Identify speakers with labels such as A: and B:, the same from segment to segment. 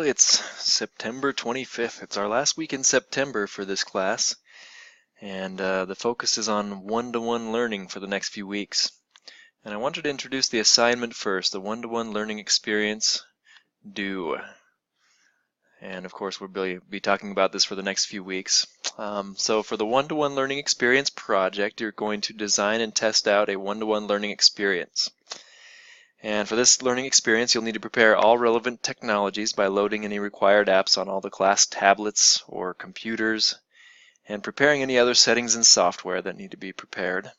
A: it's September 25th. It's our last week in September for this class, and the focus is on one-to-one learning for the next few weeks. And I wanted to introduce the assignment first, the one-to-one learning experience due. And of course we'll be talking about this for the next few weeks. So for the one-to-one learning experience project, you're going to design and test out a one-to-one learning experience. And for this learning experience, you'll need to prepare all relevant technologies by loading any required apps on all the class tablets or computers, and preparing any other settings and software that need to be prepared.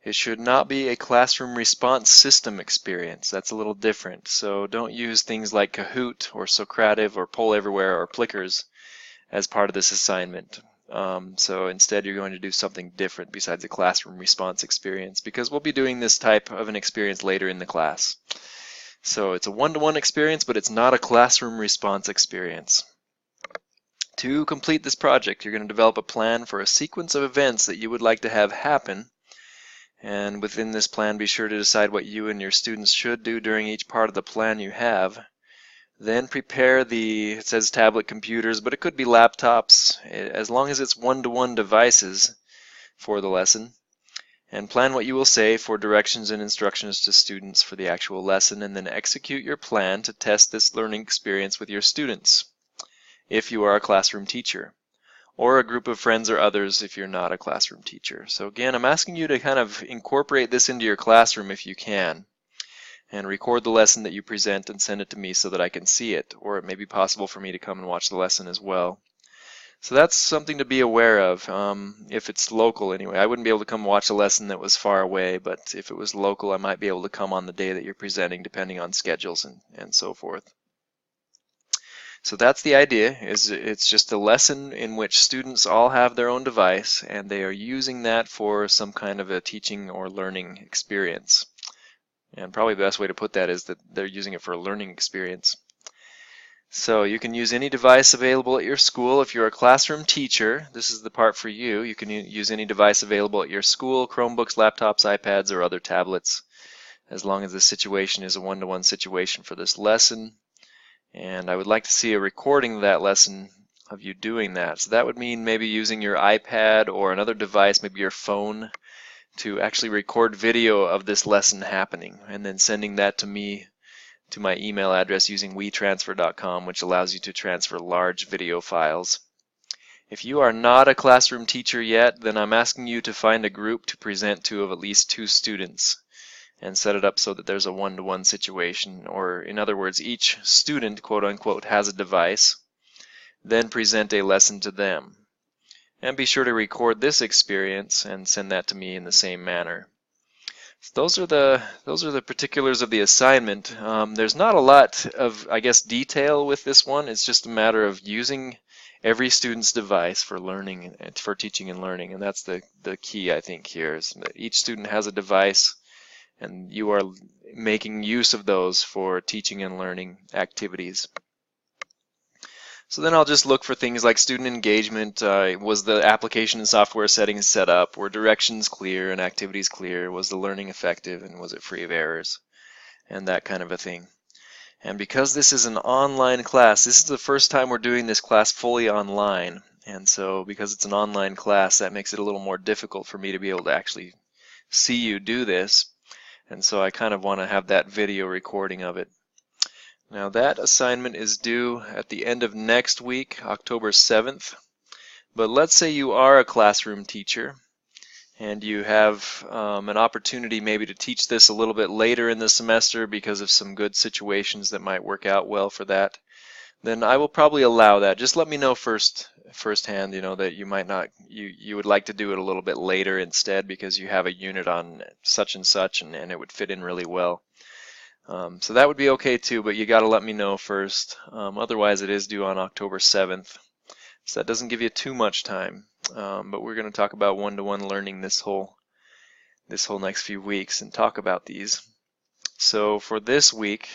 A: It should not be a classroom response system experience. That's a little different. So don't use things like Kahoot or Socrative or Poll Everywhere or Plickers as part of this assignment. So instead you're going to do something different besides a classroom response experience, because we'll be doing this type of an experience later in the class. So it's a one-to-one experience, but it's not a classroom response experience. To complete this project, you're going to develop a plan for a sequence of events that you would like to have happen. And within this plan, be sure to decide what you and your students should do during each part of the plan you have. Then prepare it says tablet computers, but it could be laptops, as long as it's one-to-one devices for the lesson. And plan what you will say for directions and instructions to students for the actual lesson, and then execute your plan to test this learning experience with your students, if you are a classroom teacher, or a group of friends or others if you're not a classroom teacher. So again, I'm asking you to kind of incorporate this into your classroom if you can, and record the lesson that you present and send it to me so that I can see it, or it may be possible for me to come and watch the lesson as well. So that's something to be aware of, if it's local anyway. I wouldn't be able to come watch a lesson that was far away, but if it was local, I might be able to come on the day that you're presenting, depending on schedules and so forth. So that's the idea. It's just a lesson in which students all have their own device, and they are using that for some kind of a teaching or learning experience. And probably the best way to put that is that they're using it for a learning experience. So you can use any device available at your school. If you're a classroom teacher, this is the part for you. You can use any device available at your school, Chromebooks, laptops, iPads, or other tablets, as long as the situation is a one-to-one situation for this lesson. And I would like to see a recording of that lesson of you doing that. So that would mean maybe using your iPad or another device, maybe your phone, to actually record video of this lesson happening, and then sending that to me to my email address using WeTransfer.com, which allows you to transfer large video files. If you are not a classroom teacher yet, then I'm asking you to find a group to present to of at least 2 students and set it up so that there's a one-to-one situation, or in other words, each student, quote-unquote, has a device. Then present a lesson to them. And be sure to record this experience and send that to me in the same manner. So those are the particulars of the assignment. There's not a lot of, I guess, detail with this one. It's just a matter of using every student's device for learning, for teaching and learning, and that's the key, I think, here, is that each student has a device, and you are making use of those for teaching and learning activities. So then I'll just look for things like student engagement. Was the application and software settings set up? Were directions clear and activities clear? Was the learning effective, and was it free of errors? And that kind of a thing. And because this is an online class, this is the first time we're doing this class fully online. And so because it's an online class, that makes it a little more difficult for me to be able to actually see you do this. And so I kind of want to have that video recording of it. Now that assignment is due at the end of next week, October 7th. But let's say you are a classroom teacher and you have an opportunity maybe to teach this a little bit later in the semester because of some good situations that might work out well for that. Then I will probably allow that. Just let me know firsthand, that you might not, you would like to do it a little bit later instead because you have a unit on such and such, and it would fit in really well. So that would be okay too, but you got to let me know first. Otherwise, it is due on October 7th, so that doesn't give you too much time. But we're going to talk about one-to-one learning this whole next few weeks and talk about these. So for this week,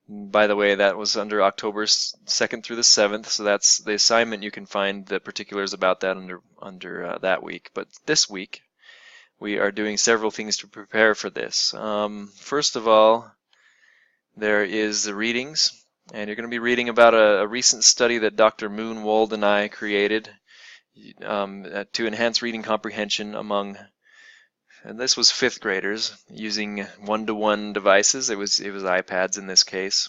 A: by the way, that was under October 2nd through the 7th, so that's the assignment. You can find the particulars about that under that week. But this week, we are doing several things to prepare for this. First of all, there is the readings. And you're going to be reading about a recent study that Dr. Moonwold and I created to enhance reading comprehension among, and this was 5th graders, using one-to-one devices. It was iPads in this case.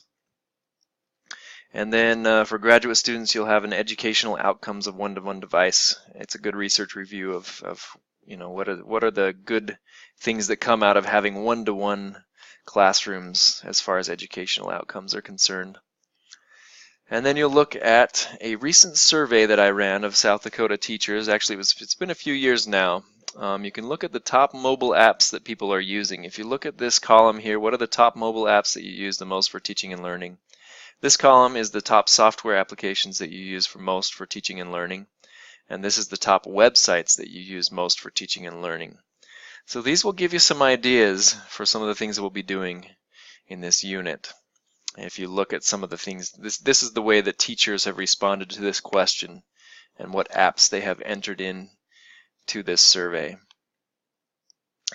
A: And then for graduate students, you'll have an educational outcomes of one-to-one device. It's a good research review of what are the good things that come out of having one-to-one classrooms as far as educational outcomes are concerned. And then you'll look at a recent survey that I ran of South Dakota teachers. Actually, it's been a few years now. You can look at the top mobile apps that people are using. If you look at this column here, what are the top mobile apps that you use the most for teaching and learning? This column is the top software applications that you use for most for teaching and learning. And this is the top websites that you use most for teaching and learning. So these will give you some ideas for some of the things that we'll be doing in this unit. If you look at some of the things, this is the way that teachers have responded to this question and what apps they have entered in to this survey.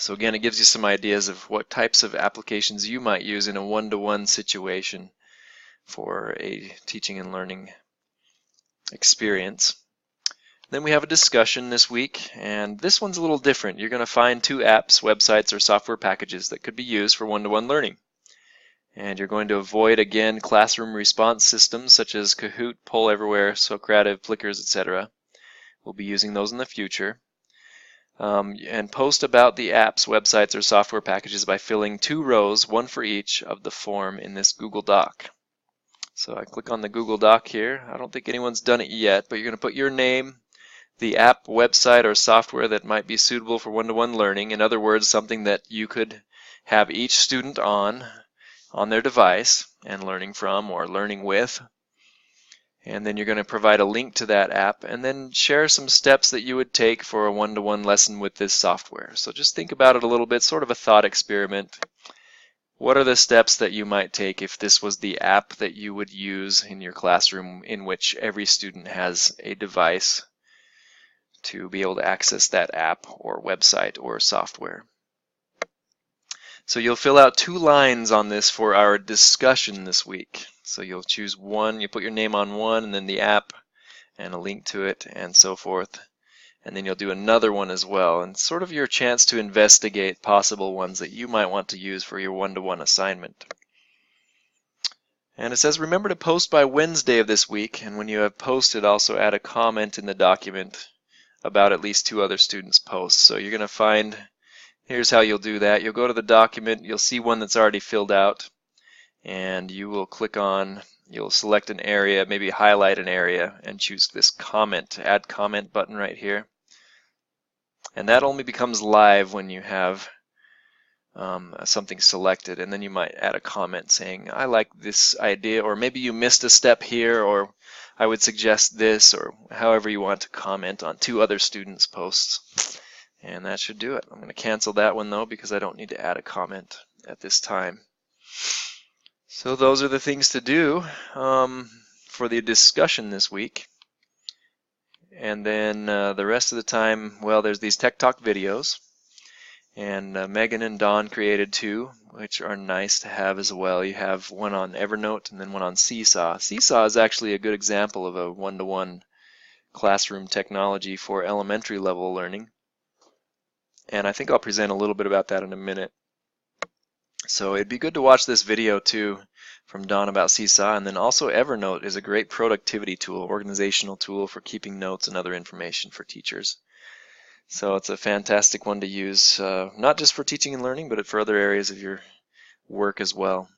A: So again, it gives you some ideas of what types of applications you might use in a one-to-one situation for a teaching and learning experience. Then we have a discussion this week, and this one's a little different. You're going to find 2 apps, websites, or software packages that could be used for one-to-one learning. And you're going to avoid, again, classroom response systems such as Kahoot, Poll Everywhere, Socrative, Plickers, etc. We'll be using those in the future. And post about the apps, websites, or software packages by filling 2 rows, one for each, of the form in this Google Doc. So I click on the Google Doc here. I don't think anyone's done it yet, but you're going to put your name, the app, website, or software that might be suitable for one-to-one learning. In other words, something that you could have each student on their device and learning from or learning with. And then you're going to provide a link to that app and then share some steps that you would take for a one-to-one lesson with this software. So just think about it a little bit, sort of a thought experiment. What are the steps that you might take if this was the app that you would use in your classroom in which every student has a device to be able to access that app or website or software? So you'll fill out 2 lines on this for our discussion this week. So you'll choose one, you put your name on one, and then the app, and a link to it, and so forth. And then you'll do another one as well, and sort of your chance to investigate possible ones that you might want to use for your one-to-one assignment. And it says remember to post by Wednesday of this week, and when you have posted, also add a comment in the document about at least 2 other students' posts. So you're going to find, here's how you'll do that. You'll go to the document, you'll see one that's already filled out, and you will click on, you'll select an area, maybe highlight an area, and choose this comment, add comment button right here. And that only becomes live when you have something selected, and then you might add a comment saying, I like this idea, or maybe you missed a step here, or I would suggest this, or however you want to comment on 2 other students' posts. And that should do it. I'm going to cancel that one though because I don't need to add a comment at this time. So those are the things to do for the discussion this week. And then the rest of the time, well, there's these Tech Talk videos. And Megan and Dawn created 2, which are nice to have as well. You have one on Evernote and then one on Seesaw. Seesaw is actually a good example of a one-to-one classroom technology for elementary level learning. And I think I'll present a little bit about that in a minute. So it'd be good to watch this video too from Dawn about Seesaw. And then also Evernote is a great productivity tool, organizational tool for keeping notes and other information for teachers. So it's a fantastic one to use, not just for teaching and learning, but for other areas of your work as well.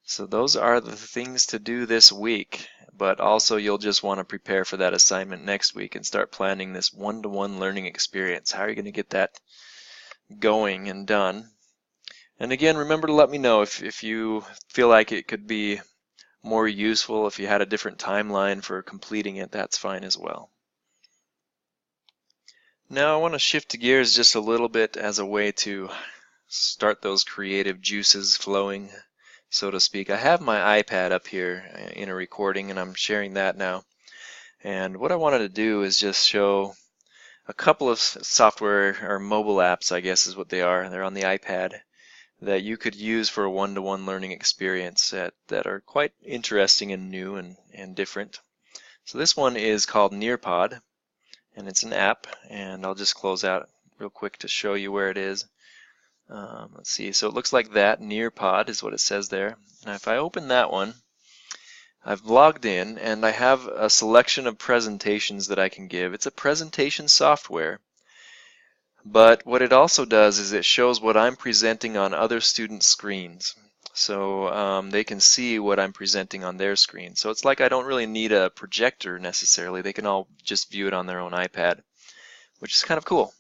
A: So those are the things to do this week, but also you'll just want to prepare for that assignment next week and start planning this one-to-one learning experience. How are you going to get that going and done? And again, remember to let me know if you feel like it could be more useful. If you had a different timeline for completing it, that's fine as well. Now I want to shift gears just a little bit as a way to start those creative juices flowing, so to speak. I have my iPad up here in a recording and I'm sharing that now. And what I wanted to do is just show a couple of software or mobile apps, I guess is what they are. They're on the iPad that you could use for a one-to-one learning experience that are quite interesting and new and different. So this one is called Nearpod, and it's an app, and I'll just close out real quick to show you where it is. Let's see, so it looks like that. Nearpod is what it says there. Now if I open that one, I've logged in and I have a selection of presentations that I can give. It's a presentation software, but what it also does is it shows what I'm presenting on other students' screens. So they can see what I'm presenting on their screen. So it's like I don't really need a projector necessarily. They can all just view it on their own iPad, which is kind of cool.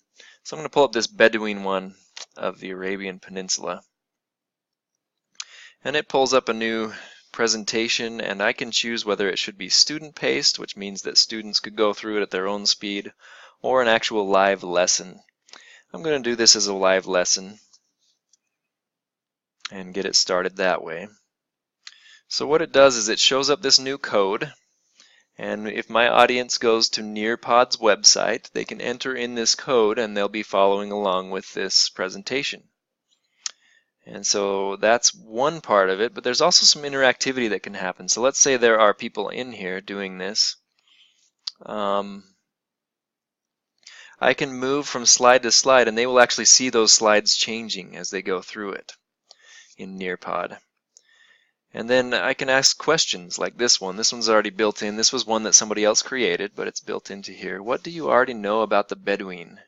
A: So I'm going to pull up this Bedouin one of the Arabian Peninsula. And it pulls up a new presentation, and I can choose whether it should be student-paced, which means that students could go through it at their own speed, or an actual live lesson. I'm going to do this as a live lesson and get it started that way. So what it does is it shows up this new code, and if my audience goes to Nearpod's website, they can enter in this code and they'll be following along with this presentation. And so that's one part of it, but there's also some interactivity that can happen. So let's say there are people in here doing this. I can move from slide to slide, and they will actually see those slides changing as they go through it in Nearpod. And then I can ask questions like this one. This one's already built in. This was one that somebody else created, but it's built into here. What do you already know about the Bedouin?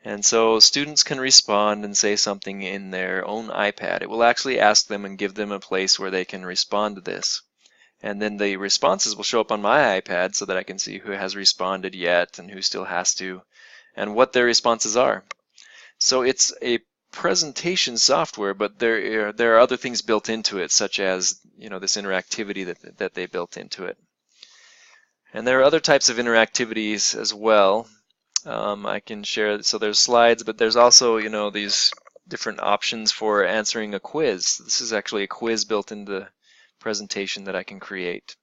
A: And so students can respond and say something in their own iPad. It will actually ask them and give them a place where they can respond to this. And then the responses will show up on my iPad so that I can see who has responded yet and who still has to, and what their responses are. So it's a presentation software, but there are other things built into it, such as this interactivity that they built into it. And there are other types of interactivities as well. I can share, so there's slides, but there's also these different options for answering a quiz. This is actually a quiz built into the presentation that I can create.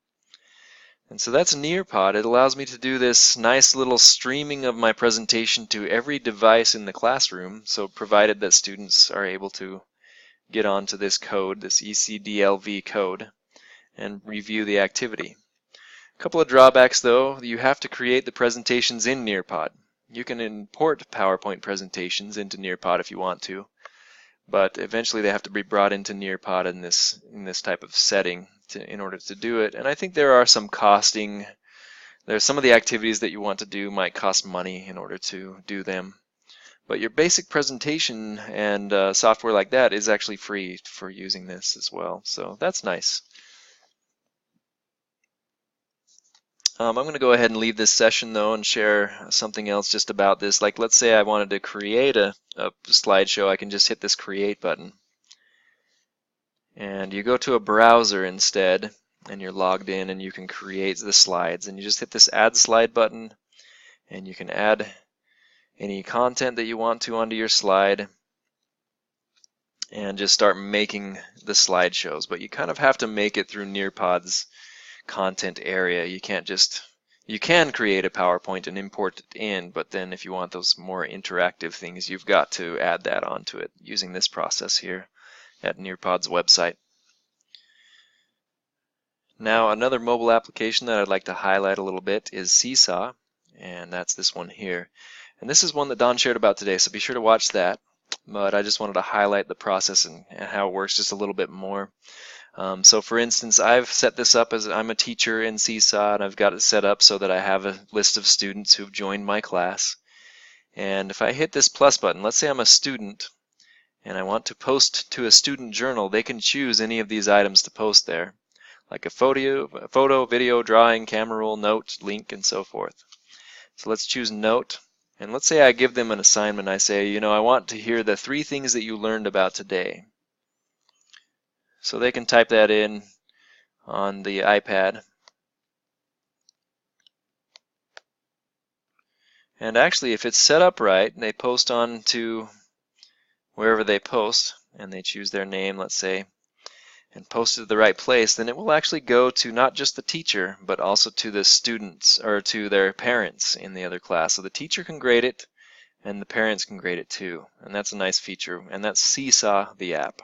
A: And so that's Nearpod. It allows me to do this nice little streaming of my presentation to every device in the classroom, so provided that students are able to get onto this code, this ECDLV code, and review the activity. A couple of drawbacks though: you have to create the presentations in Nearpod. You can import PowerPoint presentations into Nearpod if you want to, but eventually they have to be brought into Nearpod in this type of setting in order to do it. And I think there are some costing. There's some of the activities that you want to do might cost money in order to do them. But your basic presentation and software like that is actually free for using this as well. So that's nice. I'm going to go ahead and leave this session though and share something else just about this. Like let's say I wanted to create a slideshow, I can just hit this create button. And you go to a browser instead, and you're logged in, and you can create the slides. And you just hit this add slide button, and you can add any content that you want to onto your slide and just start making the slideshows. But you kind of have to make it through Nearpod's content area. You can create a PowerPoint and import it in, but then if you want those more interactive things, you've got to add that onto it using this process here at Nearpod's website. Now another mobile application that I'd like to highlight a little bit is Seesaw, and that's this one here. And this is one that Don shared about today, so be sure to watch that. But I just wanted to highlight the process and how it works just a little bit more. So for instance, I've set this up as I'm a teacher in Seesaw, and I've got it set up so that I have a list of students who've joined my class. And if I hit this plus button, let's say I'm a student and I want to post to a student journal, they can choose any of these items to post there, like a photo, video, drawing, camera roll, note, link, and so forth. So let's choose note, and let's say I give them an assignment. I say, I want to hear the 3 things that you learned about today. So they can type that in on the iPad. And actually, if it's set up right, they post on to wherever they post, and they choose their name, let's say, and post it to the right place, then it will actually go to not just the teacher, but also to the students or to their parents in the other class. So the teacher can grade it, and the parents can grade it too, and that's a nice feature, and that's Seesaw, the app.